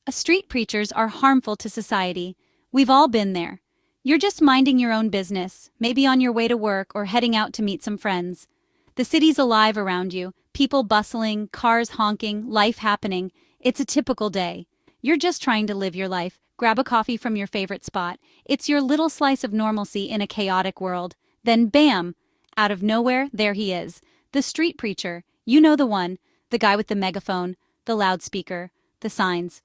Street preachers are harmful to society. We've all been there. You're just minding your own business, maybe on your way to work or heading out to meet some friends. The city's alive around you, people bustling, cars honking, life happening. It's a typical day. You're just trying to live your life, grab a coffee from your favorite spot. It's your little slice of normalcy in a chaotic world. Then bam! Out of nowhere, there he is. The street preacher. You know the one. The guy with the megaphone, the loudspeaker, the signs.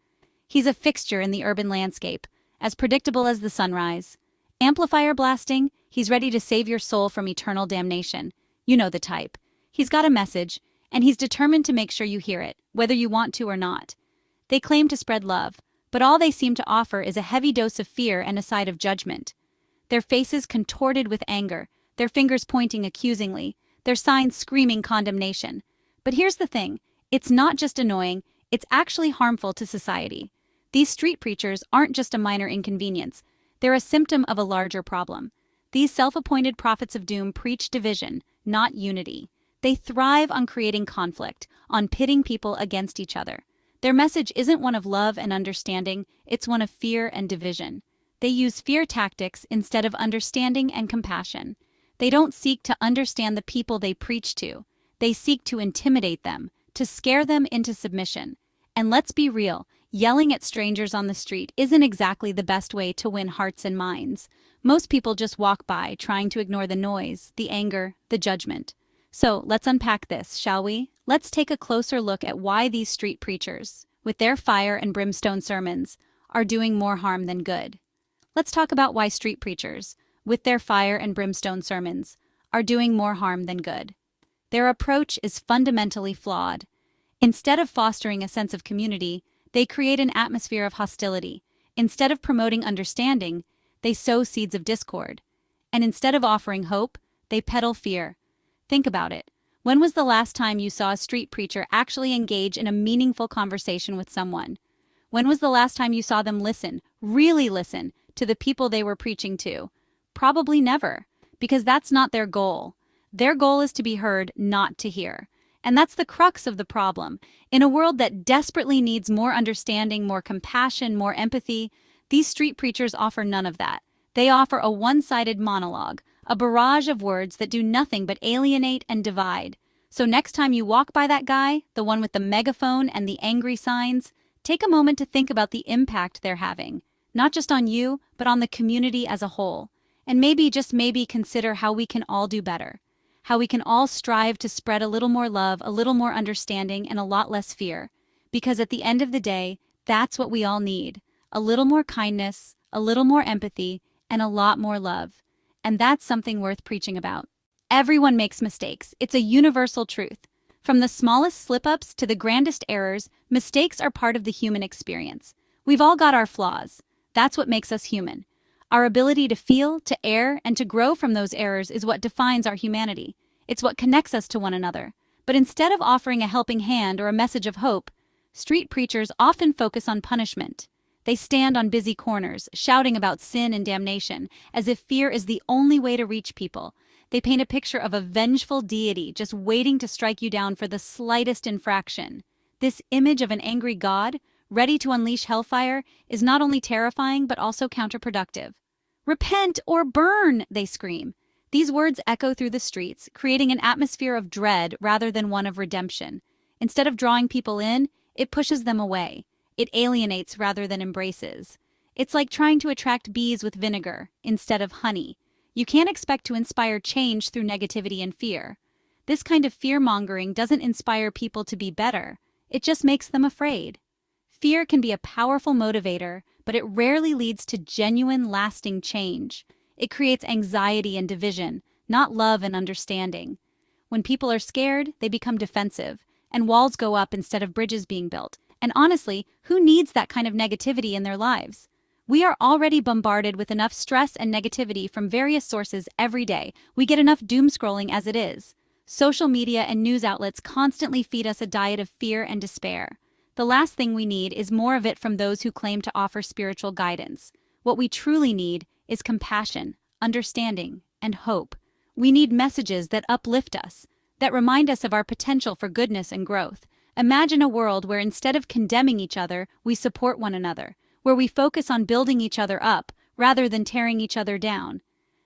He's a fixture in the urban landscape, as predictable as the sunrise. Amplifier blasting, he's ready to save your soul from eternal damnation. You know the type. He's got a message, and he's determined to make sure you hear it, whether you want to or not. They claim to spread love, but all they seem to offer is a heavy dose of fear and a side of judgment. Their faces contorted with anger, their fingers pointing accusingly, their signs screaming condemnation. But here's the thing, it's not just annoying, it's actually harmful to society. These street preachers aren't just a minor inconvenience, they're a symptom of a larger problem. These self-appointed prophets of doom preach division, not unity. They thrive on creating conflict, on pitting people against each other. Their message isn't one of love and understanding, it's one of fear and division. They use fear tactics instead of understanding and compassion. They don't seek to understand the people they preach to. They seek to intimidate them, to scare them into submission. And let's be real, yelling at strangers on the street isn't exactly the best way to win hearts and minds. Most people just walk by, trying to ignore the noise, the anger, the judgment. So let's unpack this, shall we? Let's take a closer look at why these street preachers, with their fire and brimstone sermons, are doing more harm than good. Let's talk about why street preachers, with their fire and brimstone sermons, are doing more harm than good. Their approach is fundamentally flawed. Instead of fostering a sense of community, they create an atmosphere of hostility. Instead of promoting understanding, they sow seeds of discord. And instead of offering hope, they peddle fear. Think about it. When was the last time you saw a street preacher actually engage in a meaningful conversation with someone? When was the last time you saw them listen, really listen, to the people they were preaching to? Probably never, because that's not their goal. Their goal is to be heard, not to hear. And that's the crux of the problem. In a world that desperately needs more understanding, more compassion, more empathy, these street preachers offer none of that. They offer a one-sided monologue, a barrage of words that do nothing but alienate and divide. So next time you walk by that guy, the one with the megaphone and the angry signs, take a moment to think about the impact they're having, not just on you, but on the community as a whole. And maybe, just maybe, consider how we can all do better. How we can all strive to spread a little more love, a little more understanding, and a lot less fear. Because at the end of the day, that's what we all need. A little more kindness, a little more empathy, and a lot more love. And that's something worth preaching about. Everyone makes mistakes. It's a universal truth. From the smallest slip-ups to the grandest errors, mistakes are part of the human experience. We've all got our flaws. That's what makes us human. Our ability to feel, to err, and to grow from those errors is what defines our humanity. It's what connects us to one another. But instead of offering a helping hand or a message of hope, street preachers often focus on punishment. They stand on busy corners, shouting about sin and damnation, as if fear is the only way to reach people. They paint a picture of a vengeful deity just waiting to strike you down for the slightest infraction. This image of an angry God, ready to unleash hellfire, is not only terrifying but also counterproductive. "Repent or burn!" they scream. These words echo through the streets, creating an atmosphere of dread rather than one of redemption. Instead of drawing people in, it pushes them away. It alienates rather than embraces. It's like trying to attract bees with vinegar instead of honey. You can't expect to inspire change through negativity and fear. This kind of fear-mongering doesn't inspire people to be better. It just makes them afraid. Fear can be a powerful motivator, but it rarely leads to genuine, lasting change. It creates anxiety and division, not love and understanding. When people are scared, they become defensive, and walls go up instead of bridges being built. And honestly, who needs that kind of negativity in their lives? We are already bombarded with enough stress and negativity from various sources every day. We get enough doom scrolling as it is. Social media and news outlets constantly feed us a diet of fear and despair. The last thing we need is more of it from those who claim to offer spiritual guidance. What we truly need is compassion, understanding, and hope. We need messages that uplift us, that remind us of our potential for goodness and growth, Imagine a world where instead of condemning each other, we support one another, where we focus on building each other up rather than tearing each other down.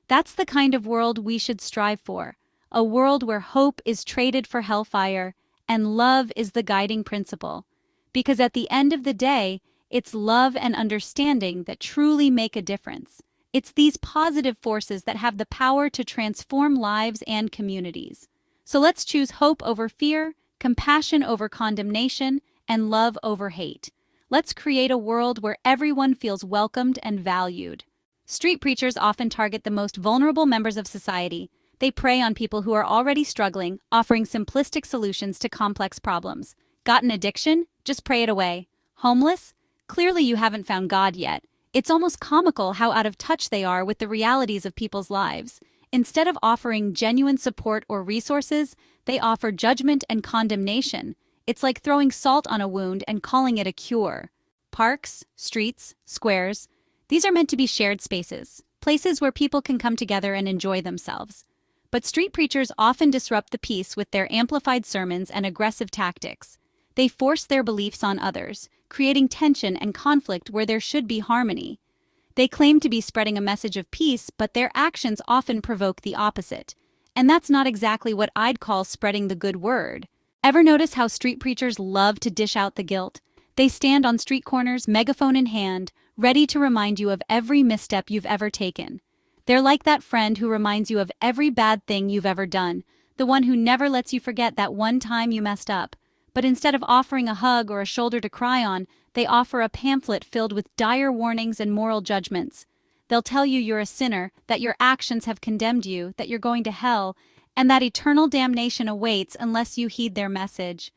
That's the kind of world we should strive for, a world where hope is traded for hellfire and love is the guiding principle. Because at the end of the day, it's love and understanding that truly make a difference. It's these positive forces that have the power to transform lives and communities. So let's choose hope over fear, compassion over condemnation, and love over hate. Let's create a world where everyone feels welcomed and valued. Street preachers often target the most vulnerable members of society. They prey on people who are already struggling, offering simplistic solutions to complex problems. Got an addiction? Just pray it away. Homeless? Clearly you haven't found God yet. It's almost comical how out of touch they are with the realities of people's lives. Instead of offering genuine support or resources, they offer judgment and condemnation. It's like throwing salt on a wound and calling it a cure. Parks, streets, squares, these are meant to be shared spaces, places where people can come together and enjoy themselves. But street preachers often disrupt the peace with their amplified sermons and aggressive tactics. They force their beliefs on others, creating tension and conflict where there should be harmony. They claim to be spreading a message of peace, but their actions often provoke the opposite. And that's not exactly what I'd call spreading the good word. Ever notice how street preachers love to dish out the guilt? They stand on street corners, megaphone in hand, ready to remind you of every misstep you've ever taken. They're like that friend who reminds you of every bad thing you've ever done, the one who never lets you forget that one time you messed up. But instead of offering a hug or a shoulder to cry on, they offer a pamphlet filled with dire warnings and moral judgments. They'll tell you you're a sinner, that your actions have condemned you, that you're going to hell, and that eternal damnation awaits unless you heed their message.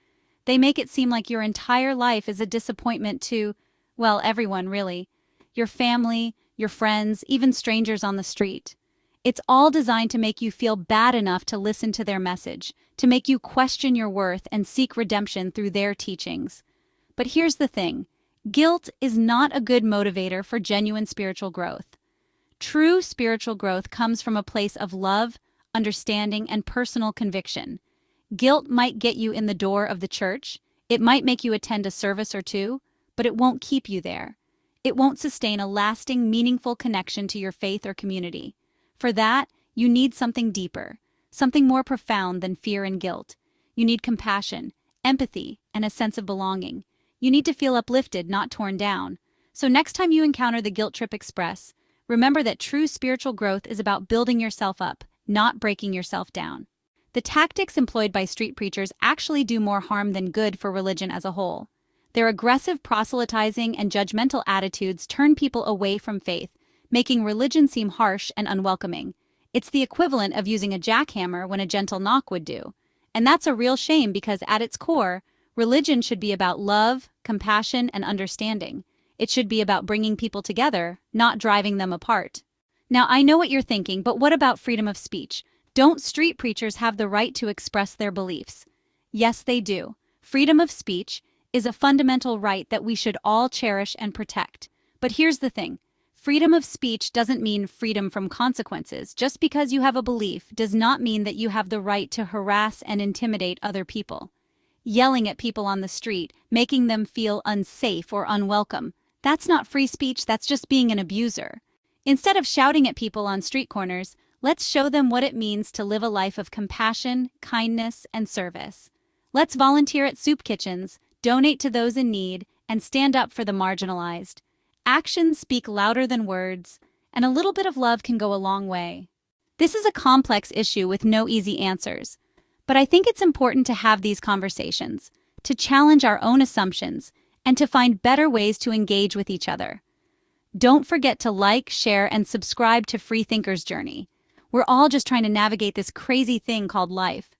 They make it seem like your entire life is a disappointment to, well, everyone really. Your family, your friends, even strangers on the street. It's all designed to make you feel bad enough to listen to their message, to make you question your worth and seek redemption through their teachings. But here's the thing. Guilt is not a good motivator for genuine spiritual growth. True spiritual growth comes from a place of love, understanding, and personal conviction. Guilt might get you in the door of the church, it might make you attend a service or two, but it won't keep you there. It won't sustain a lasting, meaningful connection to your faith or community. For that, you need something deeper, something more profound than fear and guilt. You need compassion, empathy, and a sense of belonging. You need to feel uplifted, not torn down. So next time you encounter the Guilt Trip Express, remember that true spiritual growth is about building yourself up, not breaking yourself down. The tactics employed by street preachers actually do more harm than good for religion as a whole. Their aggressive proselytizing and judgmental attitudes turn people away from faith, making religion seem harsh and unwelcoming. It's the equivalent of using a jackhammer when a gentle knock would do. And that's a real shame because at its core, religion should be about love, compassion, and understanding. It should be about bringing people together, not driving them apart. Now, I know what you're thinking, but what about freedom of speech? Don't street preachers have the right to express their beliefs? Yes, they do. Freedom of speech is a fundamental right that we should all cherish and protect. But here's the thing. Freedom of speech doesn't mean freedom from consequences. Just because you have a belief does not mean that you have the right to harass and intimidate other people. Yelling at people on the street, making them feel unsafe or unwelcome. That's not free speech, that's just being an abuser. Instead of shouting at people on street corners, let's show them what it means to live a life of compassion, kindness, and service. Let's volunteer at soup kitchens, donate to those in need, and stand up for the marginalized. Actions speak louder than words, and a little bit of love can go a long way. This is a complex issue with no easy answers, but I think it's important to have these conversations, to challenge our own assumptions, and to find better ways to engage with each other. Don't forget to like, share, and subscribe to Freethinker's Journey. We're all just trying to navigate this crazy thing called life.